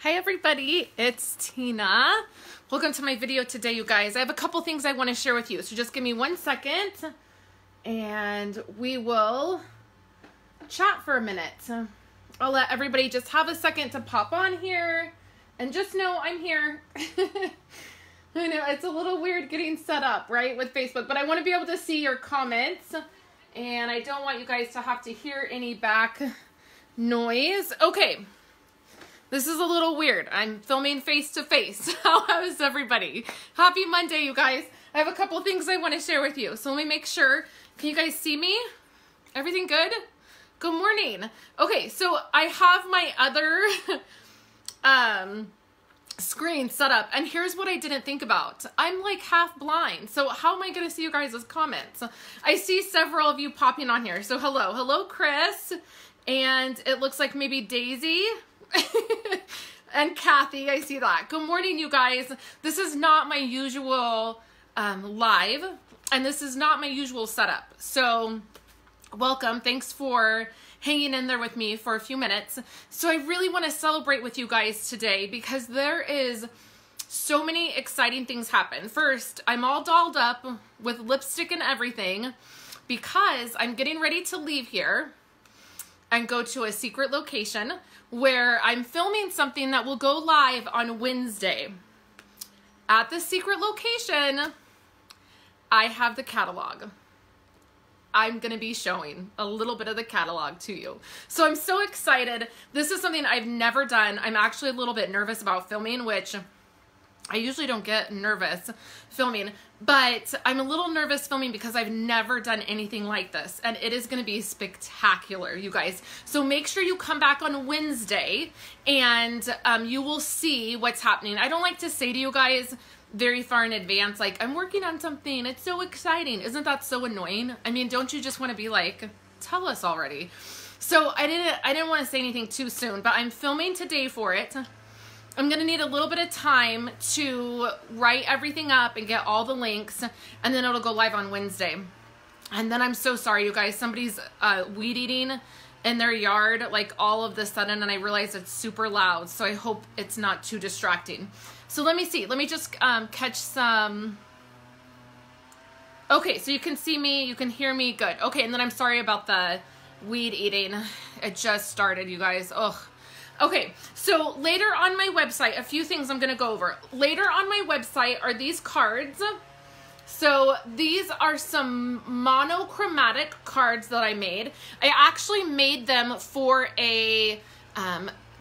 Hi everybody, it's Tina. Welcome to my video today, you guys. I have a couple things I want to share with you, so just give me 1 second and we will chat for a minute. I'll let everybody just have a second to pop on here and just know I'm here. I know it's a little weird getting set up, right, with Facebook, but I want to be able to see your comments and I don't want you guys to have to hear any back noise. Okay. This is a little weird. I'm filming face to face. How is everybody? Happy Monday, you guys. I have a couple things I want to share with you. So let me make sure. Can you guys see me? Everything good? Good morning. Okay, so I have my other screen set up. And here's what I didn't think about. I'm like half blind. So how am I going to see you guys' comments? I see several of you popping on here. So hello. Hello, Chris. And it looks like maybe Daisy. And Kathy, I see that. Good morning, you guys. This is not my usual live, and this is not my usual setup. So welcome. Thanks for hanging in there with me for a few minutes. So I really want to celebrate with you guys today because there is so many exciting things happen. First, I'm all dolled up with lipstick and everything because I'm getting ready to leave here and go to a secret location where I'm filming something that will go live on Wednesday. At the secret location, I have the catalog. I'm gonna be showing a little bit of the catalog to you. So I'm so excited. This is something I've never done. I'm actually a little bit nervous about filming, which I usually don't get nervous filming, but I'm a little nervous filming because I've never done anything like this, and it is going to be spectacular, you guys. So make sure you come back on Wednesday, and you will see what's happening. I don't like to say to you guys very far in advance, like, I'm working on something, it's so exciting. Isn't that so annoying? I mean, don't you just want to be like, tell us already? So I didn't want to say anything too soon, but I'm filming today for it. I'm going to need a little bit of time to write everything up and get all the links, and then it'll go live on Wednesday. And then I'm so sorry, you guys. Somebody's weed eating in their yard, like all of the sudden, and I realize it's super loud, so I hope it's not too distracting. So let me see. Let me just catch some... Okay, so you can see me, you can hear me, good. Okay, and then I'm sorry about the weed eating. It just started, you guys. Ugh. Okay, so later on my website, a few things I'm going to go over. Later on my website are these cards. So these are some monochromatic cards that I made. I actually made them for a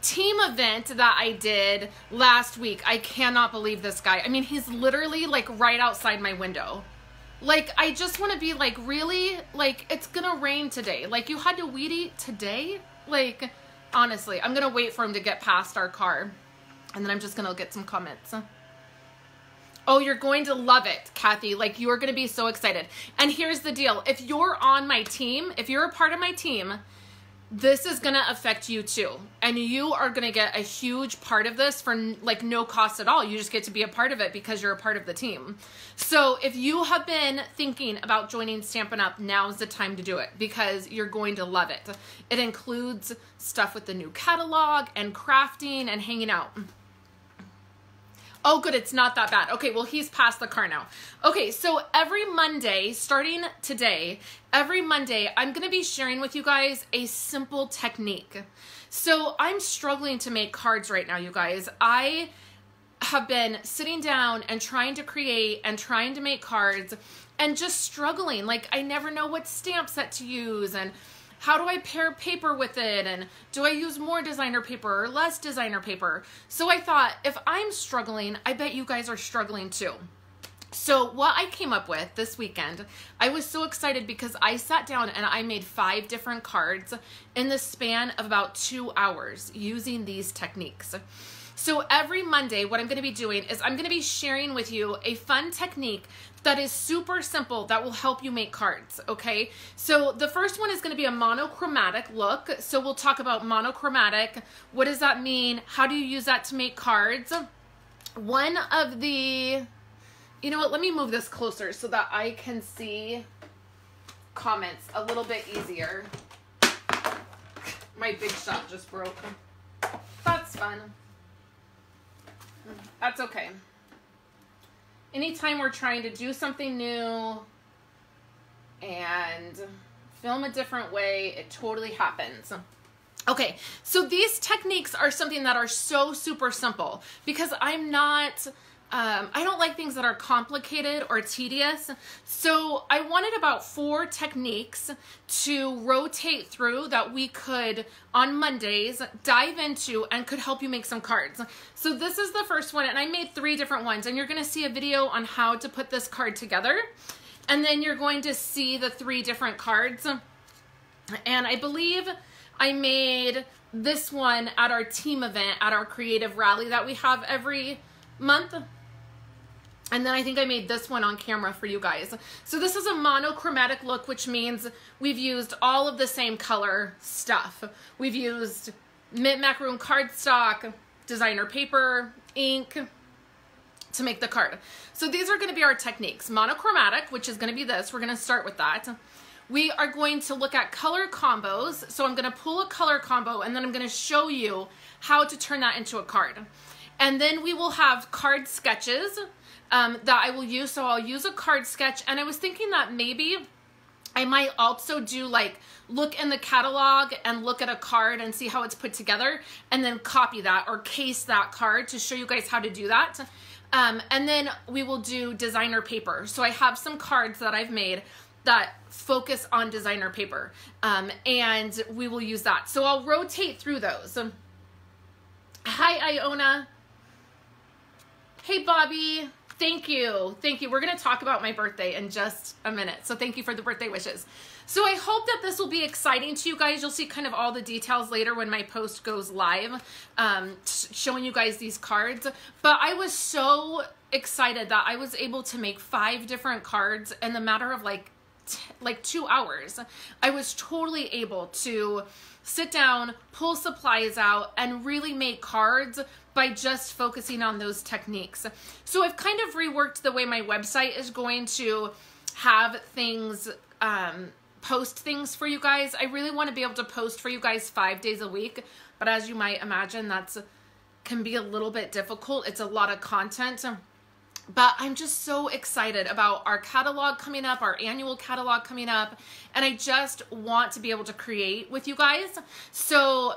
team event that I did last week. I cannot believe this guy. I mean, he's literally like right outside my window. Like, I just want to be like, really? Like, it's going to rain today. Like, you had to weed eat today? Like... Honestly, I'm going to wait for him to get past our car, and then I'm just going to get some comments. Oh, you're going to love it, Kathy. Like, you're going to be so excited. And here's the deal. If you're on my team, if you're a part of my team, this is going to affect you too. And you are going to get a huge part of this for like no cost at all. You just get to be a part of it because you're a part of the team. So if you have been thinking about joining Stampin' Up, now's the time to do it because you're going to love it. It includes stuff with the new catalog and crafting and hanging out. Oh, good. It's not that bad. Okay, well, he's past the car now. Okay, so every Monday, starting today, every Monday, I'm going to be sharing with you guys a simple technique. So I'm struggling to make cards right now, you guys. I have been sitting down and trying to create and trying to make cards and just struggling. Like, I never know what stamp set to use and how do I pair paper with it? And do I use more designer paper or less designer paper? So I thought, if I'm struggling, I bet you guys are struggling too. So what I came up with this weekend, I was so excited because I sat down and I made 5 different cards in the span of about 2 hours using these techniques. So every Monday, what I'm going to be doing is I'm going to be sharing with you a fun technique that is super simple that will help you make cards, okay? So the first one is going to be a monochromatic look. So we'll talk about monochromatic. What does that mean? How do you use that to make cards? One of the... You know what? Let me move this closer so that I can see comments a little bit easier. My big shot just broke. That's fun. That's okay. Anytime we're trying to do something new and film a different way, it totally happens. Okay, so these techniques are something that are so super simple because I'm not, I don't like things that are complicated or tedious. So I wanted about 4 techniques to rotate through that we could, on Mondays, dive into and could help you make some cards. So this is the first one, and I made 3 different ones, and you're gonna see a video on how to put this card together. And then you're going to see the 3 different cards. And I believe I made this one at our team event, at our creative rally that we have every month. And then I think I made this one on camera for you guys. So this is a monochromatic look, which means we've used all of the same color stuff. We've used mint macaroon cardstock, designer paper, ink, to make the card. So these are going to be our techniques. Monochromatic, which is going to be this. We're going to start with that. We are going to look at color combos. So I'm going to pull a color combo and then I'm going to show you how to turn that into a card. And then we will have card sketches that I will use. So I'll use a card sketch, and I was thinking that maybe I might also do like look in the catalog and look at a card and see how it's put together and then copy that or case that card to show you guys how to do that. And then we will do designer paper. So I have some cards that I've made that focus on designer paper, and we will use that. So I'll rotate through those. Hi, Iona. Hey, Bobby. Thank you. Thank you. We're going to talk about my birthday in just a minute. So thank you for the birthday wishes. So I hope that this will be exciting to you guys. You'll see kind of all the details later when my post goes live, showing you guys these cards. But I was so excited that I was able to make 5 different cards in the matter of like 2 hours. I was totally able to sit down, pull supplies out, and really make cards by just focusing on those techniques. So I've kind of reworked the way my website is going to have things, post things for you guys. I really want to be able to post for you guys 5 days a week, but as you might imagine, that's can be a little bit difficult. It's a lot of content. But I'm just so excited about our catalog coming up, our annual catalog coming up, and I just want to be able to create with you guys. So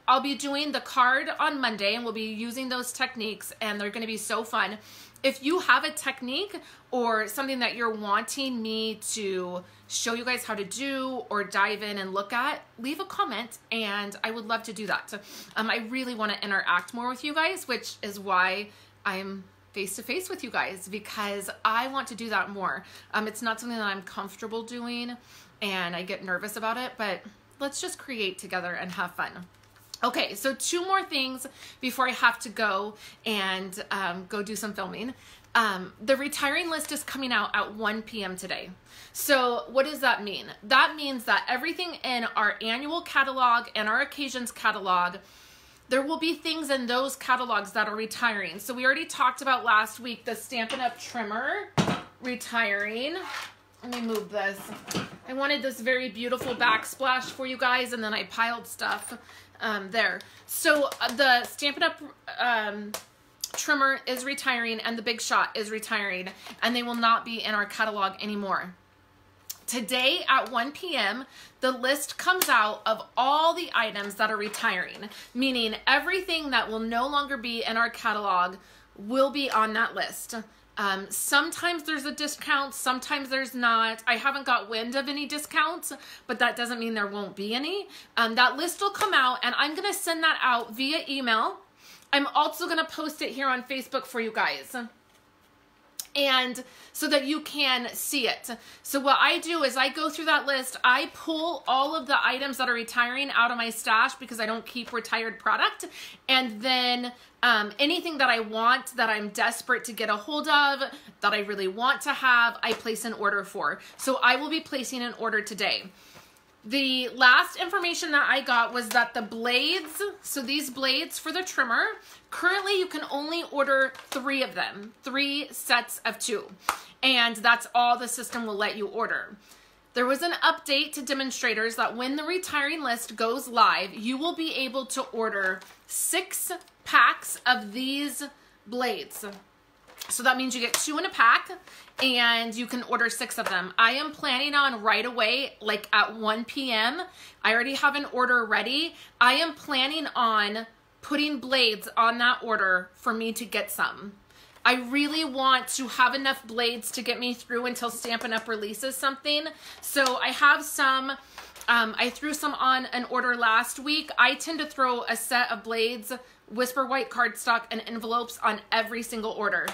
I'll be doing the card on Monday, and we'll be using those techniques, and they're going to be so fun. If you have a technique or something that you're wanting me to show you guys how to do or dive in and look at, leave a comment, and I would love to do that. I really want to interact more with you guys, which is why I'm face-to-face with you guys, because I want to do that more. It's not something that I'm comfortable doing and I get nervous about it, but let's just create together and have fun. Okay, so 2 more things before I have to go and go do some filming. The retiring list is coming out at 1 p.m. today. So what does that mean? That means that everything in our annual catalog and our occasions catalog, there will be things in those catalogs that are retiring. So we already talked about last week the Stampin' Up! Trimmer retiring. Let me move this. I wanted this very beautiful backsplash for you guys, and then I piled stuff there. So the Stampin' Up! Trimmer is retiring, and the Big Shot is retiring, and they will not be in our catalog anymore. Today at 1 p.m., the list comes out of all the items that are retiring, meaning everything that will no longer be in our catalog will be on that list. Sometimes there's a discount, sometimes there's not. I haven't got wind of any discounts, but that doesn't mean there won't be any. That list will come out, and I'm going to send that out via email. I'm also going to post it here on Facebook for you guys, and so that you can see it. So what I do is I go through that list, I pull all of the items that are retiring out of my stash because I don't keep retired product, and then anything that I want, that I'm desperate to get a hold of, that I really want to have, I place an order for. So I will be placing an order today. The last information that I got was that the blades, so these blades for the trimmer, currently you can only order 3 of them, 3 sets of 2. And that's all the system will let you order. There was an update to demonstrators that when the retiring list goes live, you will be able to order 6 packs of these blades. So that means you get 2 in a pack and you can order 6 of them. I am planning on right away, like at 1 p.m. I already have an order ready. I am planning on putting blades on that order for me to get some. I really want to have enough blades to get me through until Stampin' Up! Releases something. So I have some, I threw some on an order last week. I tend to throw a set of blades, Whisper White cardstock, and envelopes on every single order.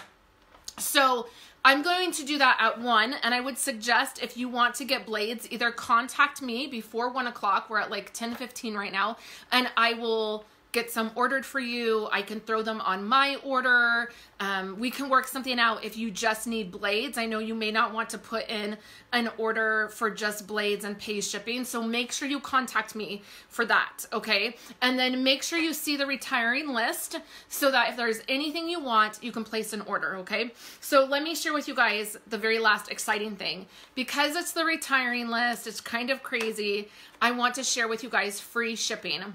So I'm going to do that at 1, and I would suggest if you want to get blades, either contact me before 1 o'clock. We're at like 10:15 right now, and I will get some ordered for you. I can throw them on my order. We can work something out if you just need blades. I know you may not want to put in an order for just blades and pay shipping, so make sure you contact me for that, okay? And then make sure you see the retiring list so that if there's anything you want, you can place an order, okay? So let me share with you guys the very last exciting thing. Because it's the retiring list, it's kind of crazy, I want to share with you guys free shipping.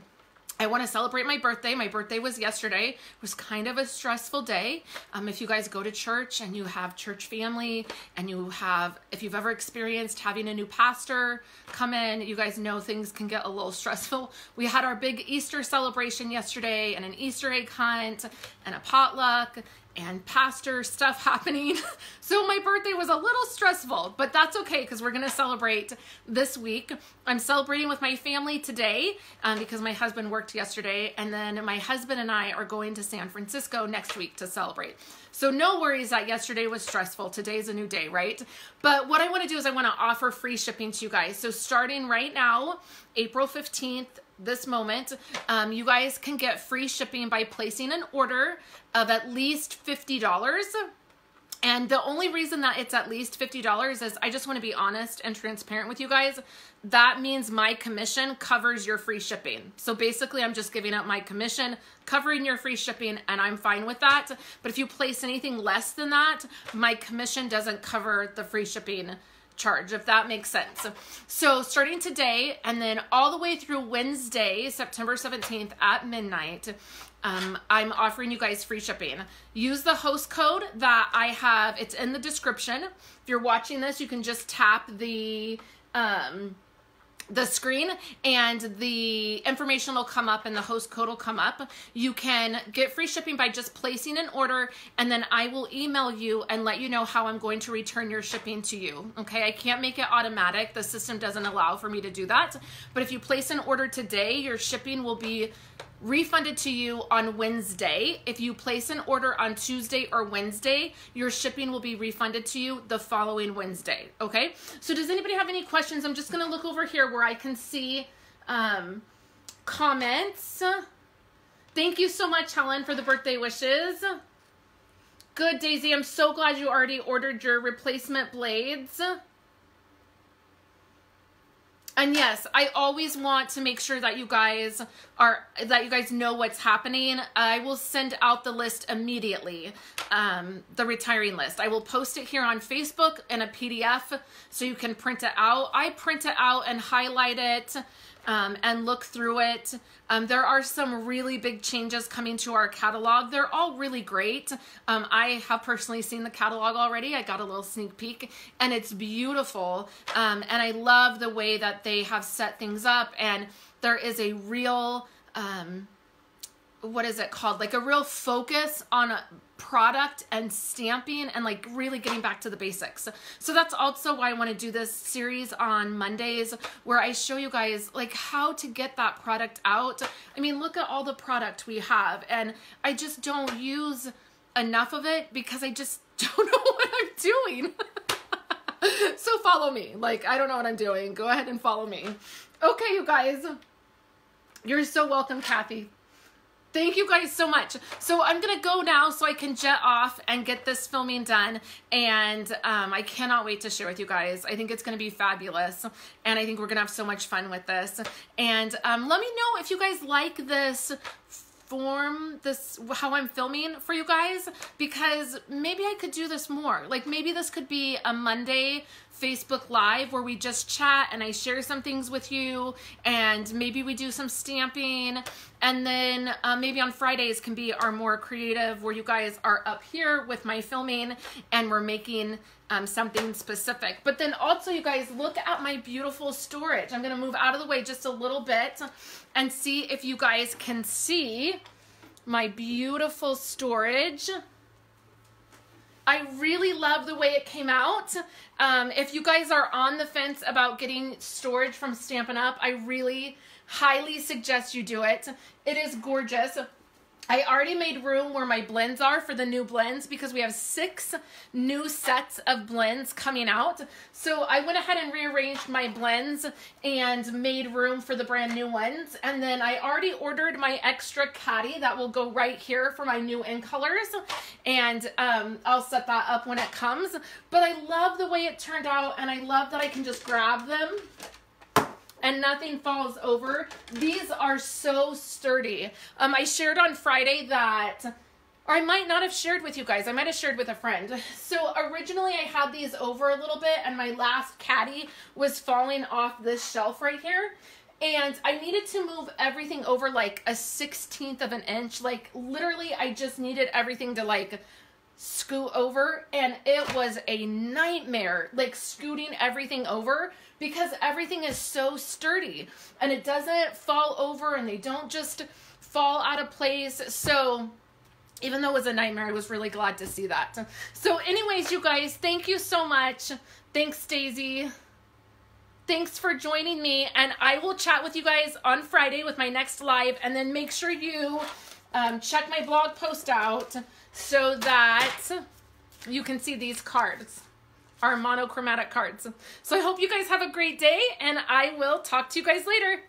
I want to celebrate my birthday. My birthday was yesterday. It was kind of a stressful day. If you guys go to church and you have church family and you have, if you've ever experienced having a new pastor come in, you guys know things can get a little stressful. We had our big Easter celebration yesterday and an Easter egg hunt and a potluck and pastor stuff happening. So my birthday was a little stressful, but that's okay because we're gonna celebrate this week. I'm celebrating with my family today because my husband worked yesterday, and then my husband and I are going to San Francisco next week to celebrate. So no worries that yesterday was stressful. Today's a new day, right? But what I wanna do is I wanna offer free shipping to you guys. So starting right now, April 15th, this moment, you guys can get free shipping by placing an order of at least $50. And the only reason that it's at least $50 is I just want to be honest and transparent with you guys. That means my commission covers your free shipping. So basically I'm just giving up my commission, covering your free shipping, and I'm fine with that. But if you place anything less than that, my commission doesn't cover the free shipping charge, if that makes sense. So starting today and then all the way through Wednesday, September 17th at midnight, I'm offering you guys free shipping. Use the host code that I have. It's in the description. If you're watching this, you can just tap the screen and the information will come up and the host code will come up. You can get free shipping by just placing an order, and then I will email you and let you know how I'm going to return your shipping to you. Okay, I can't make it automatic. The system doesn't allow for me to do that. But if you place an order today, your shipping will be refunded to you on Wednesday. If you place an order on Tuesday or Wednesday, your shipping will be refunded to you the following Wednesday. Okay, so does anybody have any questions? I'm just gonna look over here where I can see comments. Thank you so much, Helen, for the birthday wishes. Good, Daisy, I'm so glad you already ordered your replacement blades. And yes, I always want to make sure that you guys know what's happening. I will send out the list immediately, the retiring list. I will post it here on Facebook in a PDF so you can print it out. I print it out and highlight it and look through it. There are some really big changes coming to our catalog. They're all really great. I have personally seen the catalog already. I got a little sneak peek and it's beautiful. And I love the way that they have set things up, and there is a real, what is it called? Like a real focus on a product and stamping and like really getting back to the basics. So that's also why I want to do this series on Mondays where I show you guys like how to get that product out. I mean, look at all the product we have, and I just don't use enough of it because I just don't know what I'm doing. So follow me. Like, I don't know what I'm doing. Go ahead and follow me. Okay, you guys. You're so welcome, Kathy. Thank you guys so much. So I'm going to go now so I can jet off and get this filming done. And I cannot wait to share with you guys. I think it's going to be fabulous. And I think we're going to have so much fun with this. And let me know if you guys like this form, how I'm filming for you guys, because maybe I could do this more. Like maybe this could be a Monday Facebook Live where we just chat and I share some things with you, and maybe we do some stamping. And then maybe on Fridays can be our more creative, where you guys are up here with my filming and we're making something specific. But then also, you guys, look at my beautiful storage. I'm gonna move out of the way just a little bit and see if you guys can see my beautiful storage. I really love the way it came out. If you guys are on the fence about getting storage from Stampin' Up, I really highly suggest you do it. It is gorgeous. I already made room where my blends are for the new blends, because we have 6 new sets of blends coming out. So I went ahead and rearranged my blends and made room for the brand new ones. And then I already ordered my extra caddy that will go right here for my new in colors. And I'll set that up when it comes. But I love the way it turned out, and I love that I can just grab them and nothing falls over. These are so sturdy. I shared on Friday that, or I might not have shared with you guys, I might have shared with a friend. So originally I had these over a little bit, and my last caddy was falling off this shelf right here. And I needed to move everything over like a 1/16 of an inch. Like literally I just needed everything to like scoot over, and it was a nightmare, like scooting everything over, because everything is so sturdy and it doesn't fall over and they don't just fall out of place. So even though it was a nightmare, I was really glad to see that. So anyways, you guys, thank you so much. Thanks, Daisy. Thanks for joining me, and I will chat with you guys on Friday with my next live. And then make sure you check my blog post out so that you can see these cards, our monochromatic cards. So I hope you guys have a great day, and I will talk to you guys later.